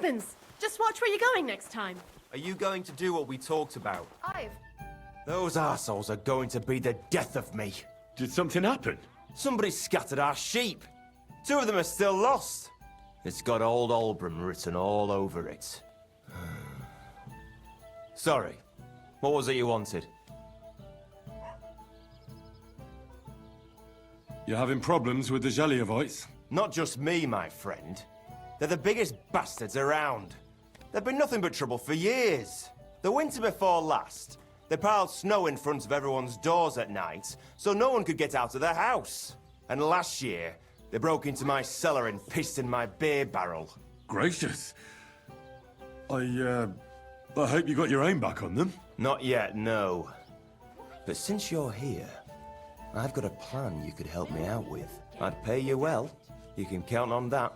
happens. Just watch where you're going next time. Are you going to do what we talked about? I've... Those arseholes are going to be the death of me. Did something happen? Somebody scattered our sheep. 2 of them are still lost. It's got Old Albram written all over it. Sorry. What was it you wanted? You're having problems with the Zheliovites? Not just me, my friend. They're the biggest bastards around. They've been nothing but trouble for years. The winter before last, they piled snow in front of everyone's doors at night, so no one could get out of their house. And last year, they broke into my cellar and pissed in my beer barrel. Gracious. I hope you got your aim back on them. Not yet, no. But since you're here, I've got a plan you could help me out with. I'd pay you well. You can count on that.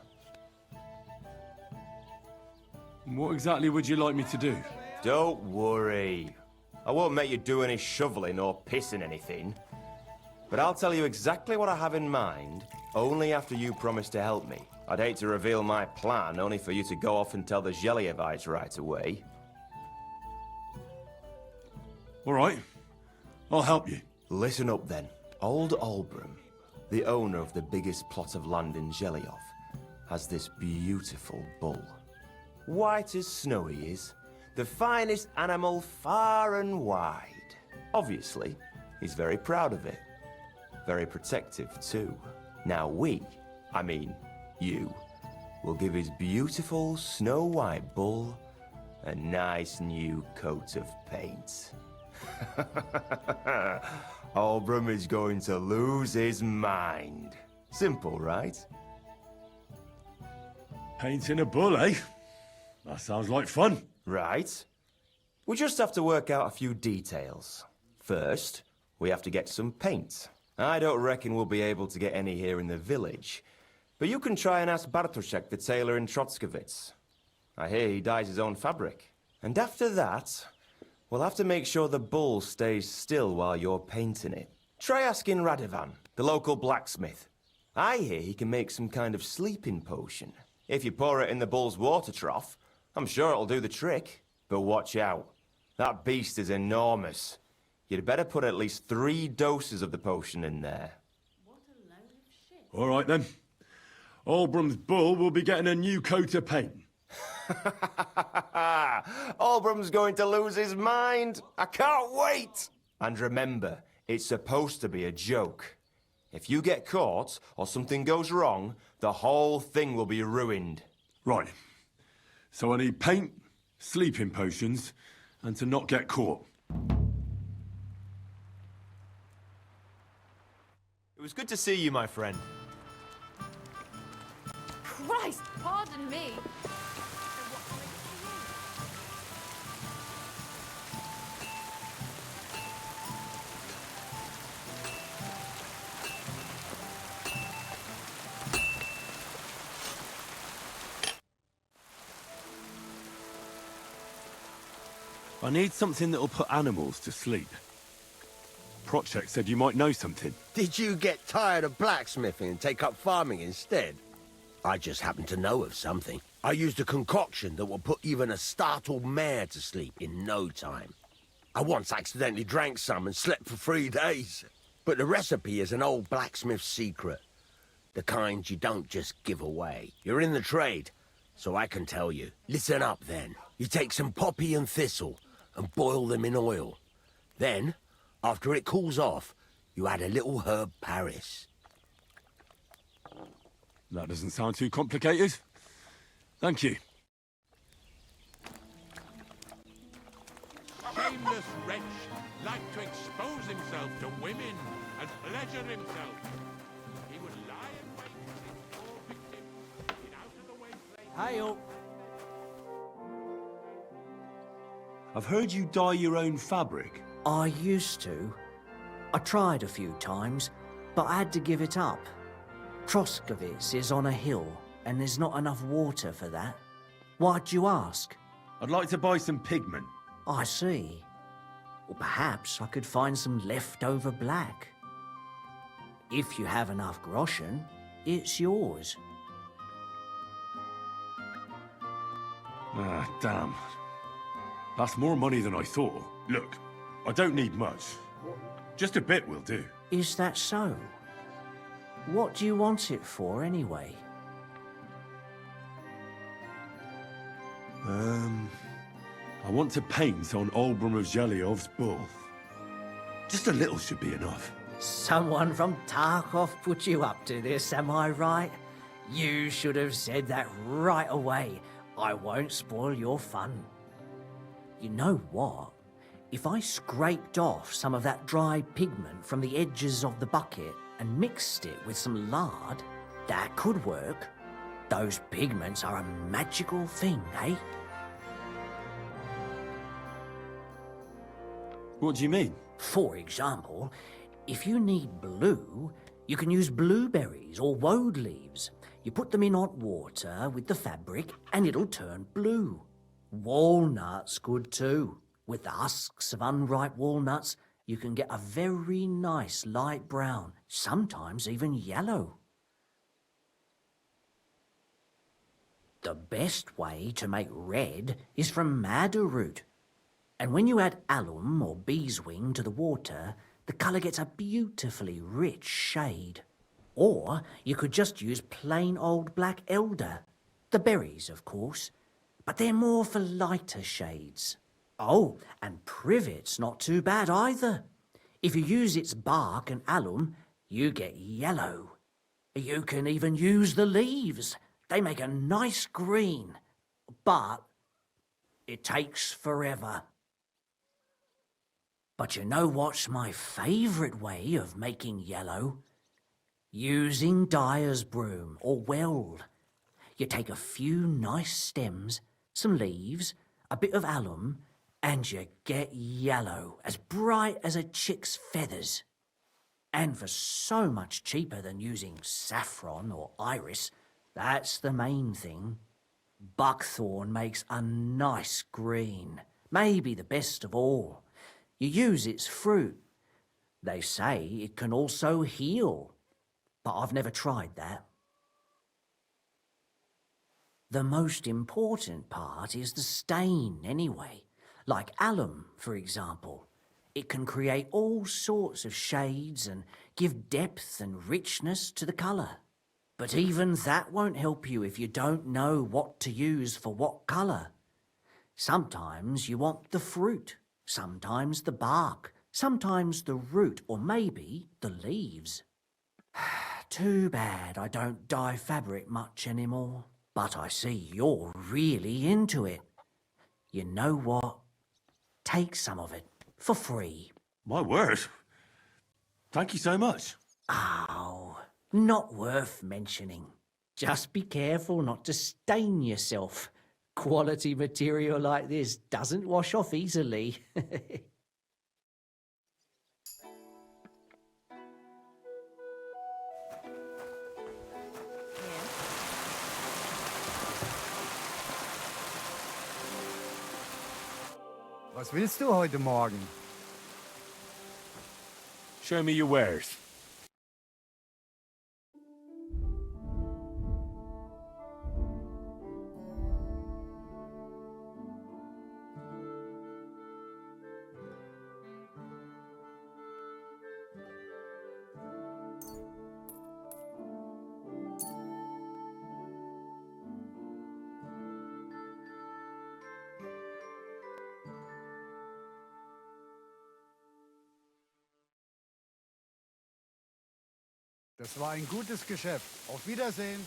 What exactly would you like me to do? Don't worry. I won't make you do any shoveling or pissing anything. But I'll tell you exactly what I have in mind, only after you promise to help me. I'd hate to reveal my plan, only for you to go off and tell the Zheliovites right away. All right. I'll help you. Listen up then. Old Albram, the owner of the biggest plot of land in Zheliov, has this beautiful bull. White as snow he is. The finest animal far and wide. Obviously, he's very proud of it. Very protective, too. Now I mean you, will give his beautiful snow-white bull a nice new coat of paint. Albram is going to lose his mind. Simple, right? Painting a bull, eh? That sounds like fun. Right. We just have to work out a few details. First, we have to get some paint. I don't reckon we'll be able to get any here in the village, but you can try and ask Bartoszek, the tailor in Trotskovitz. I hear he dyes his own fabric. And after that, we'll have to make sure the bull stays still while you're painting it. Try asking Radovan, the local blacksmith. I hear he can make some kind of sleeping potion. If you pour it in the bull's water trough, I'm sure it'll do the trick. But watch out. That beast is enormous. You'd better put at least 3 doses of the potion in there. What a load of shit. All right, then. Albram's bull will be getting a new coat of paint. Albram's going to lose his mind. I can't wait. And remember, it's supposed to be a joke. If you get caught or something goes wrong, the whole thing will be ruined. Right. So I need paint, sleeping potions, and to not get caught. It was good to see you, my friend. Christ, pardon me. I need something that'll put animals to sleep. Prochek said you might know something. Did you get tired of blacksmithing and take up farming instead? I just happen to know of something. I used a concoction that will put even a startled mare to sleep in no time. I once accidentally drank some and slept for 3 days. But the recipe is an old blacksmith's secret. The kind you don't just give away. You're in the trade, so I can tell you. Listen up then. You take some poppy and thistle and boil them in oil. Then, after it cools off, you add a little herb Paris. That doesn't sound too complicated. Thank you. Shameless wretch, like to expose himself to women and pleasure himself. He would lie in wait for his poor victim in out-of-the-way places. Hail. I've heard you dye your own fabric. I used to. I tried a few times, but I had to give it up. Trotskovitz is on a hill, and there's not enough water for that. Why'd you ask? I'd like to buy some pigment. I see. Well, perhaps I could find some leftover black. If you have enough groschen, it's yours. Ah, damn. That's more money than I thought. Look, I don't need much. Just a bit will do. Is that so? What do you want it for, anyway? I want to paint on Olbram of Zhelyov's bull. Just a little should be enough. Someone from Tarkov put you up to this, am I right? You should have said that right away. I won't spoil your fun. You know what? If I scraped off some of that dry pigment from the edges of the bucket and mixed it with some lard, that could work. Those pigments are a magical thing, eh? What do you mean? For example, if you need blue, you can use blueberries or woad leaves. You put them in hot water with the fabric and it'll turn blue. Walnuts good too. With the husks of unripe walnuts, you can get a very nice light brown, sometimes even yellow. The best way to make red is from madder root. And when you add alum or beeswing to the water, the colour gets a beautifully rich shade. Or you could just use plain old black elder. The berries, of course, but they're more for lighter shades. Oh, and privet's not too bad either. If you use its bark and alum, you get yellow. You can even use the leaves. They make a nice green, but it takes forever. But you know what's my favourite way of making yellow? Using dyer's broom or weld. You take a few nice stems, some leaves, a bit of alum, and you get yellow, as bright as a chick's feathers. And for so much cheaper than using saffron or iris, that's the main thing. Buckthorn makes a nice green, maybe the best of all. You use its fruit. They say it can also heal, but I've never tried that. The most important part is the stain anyway. Like alum, for example. It can create all sorts of shades and give depth and richness to the colour. But even that won't help you if you don't know what to use for what colour. Sometimes you want the fruit, sometimes the bark, sometimes the root, or maybe the leaves. Too bad I don't dye fabric much anymore. But I see you're really into it. You know what? Take some of it for free. My word. Thank you so much. Oh, not worth mentioning. Just be careful not to stain yourself. Quality material like this doesn't wash off easily. Was willst du heute Morgen? Show me your wares. Das war ein gutes Geschäft. Auf Wiedersehen.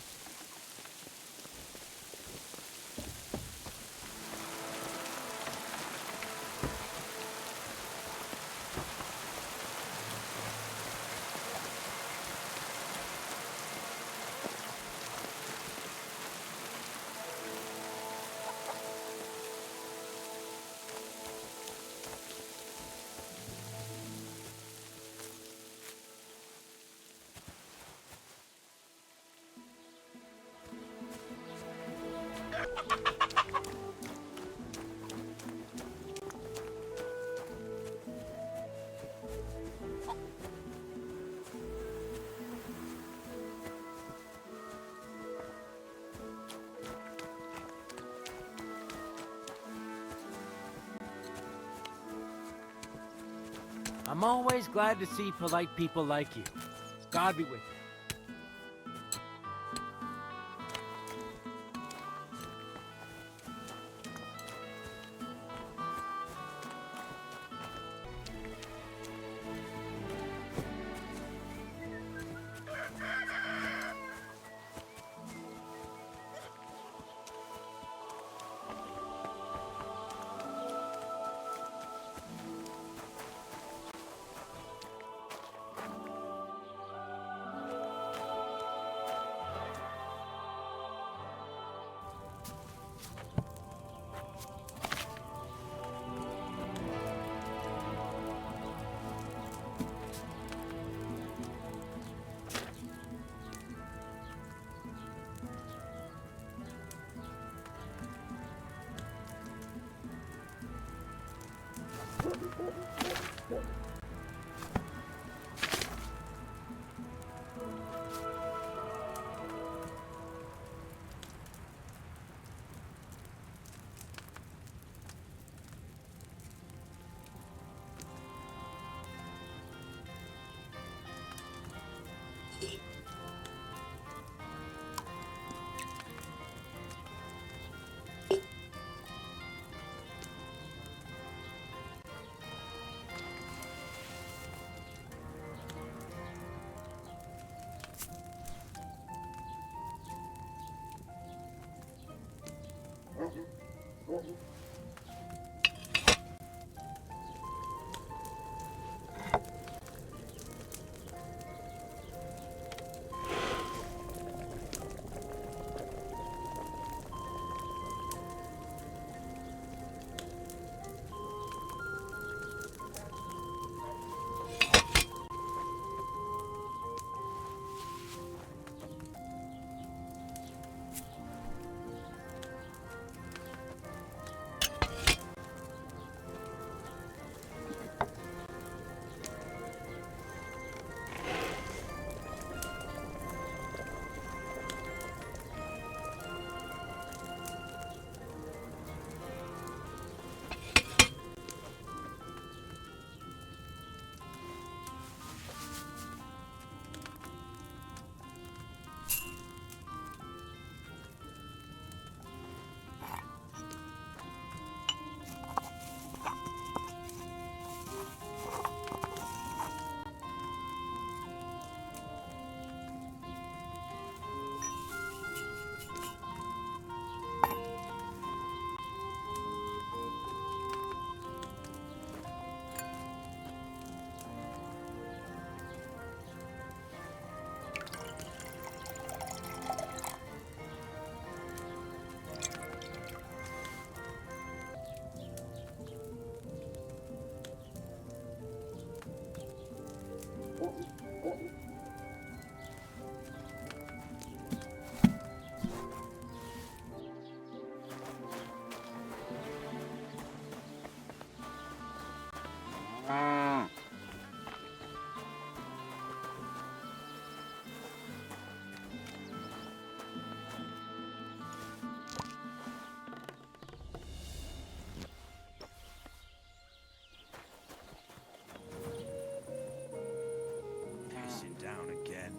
I'm always glad to see polite people like you. God be with you.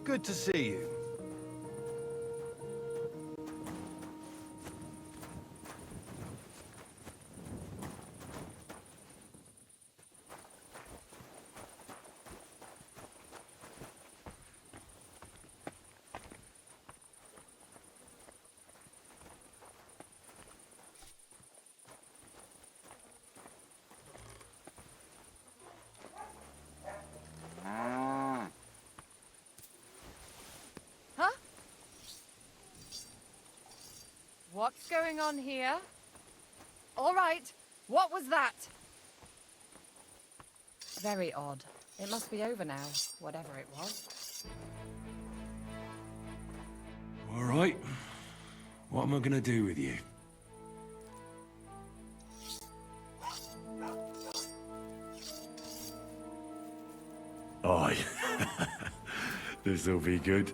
Good to see you. Huh? What's going on here? All right. What was that? Very odd. It must be over now, whatever it was. All right. What am I gonna do with you? Aye. This'll be good.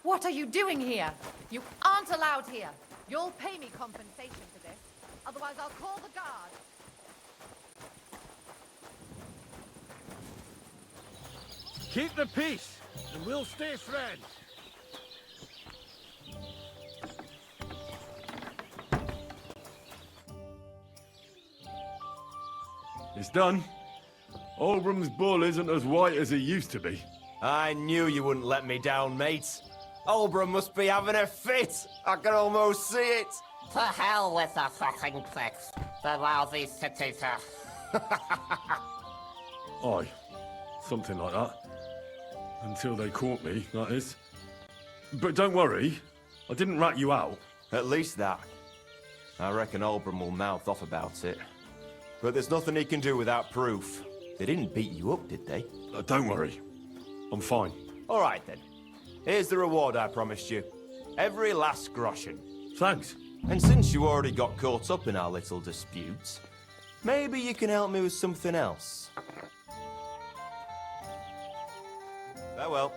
What are you doing here? You aren't allowed here. You'll pay me compensation for this. Otherwise, I'll call the guard. Keep the peace, and we'll stay friends. It's done. Olbram's bull isn't as white as it used to be. I knew you wouldn't let me down, mate. Olbram must be having a fit. I can almost see it. To hell with the fucking pricks. The lousy city-ter. Aye, something like that. Until they caught me, that is. But don't worry, I didn't rat you out. At least that. I reckon Olbram will mouth off about it. But there's nothing he can do without proof. They didn't beat you up, did they? Don't worry, I'm fine. All right, then. Here's the reward I promised you. Every last groschen. Thanks. And since you already got caught up in our little dispute, maybe you can help me with something else. Farewell.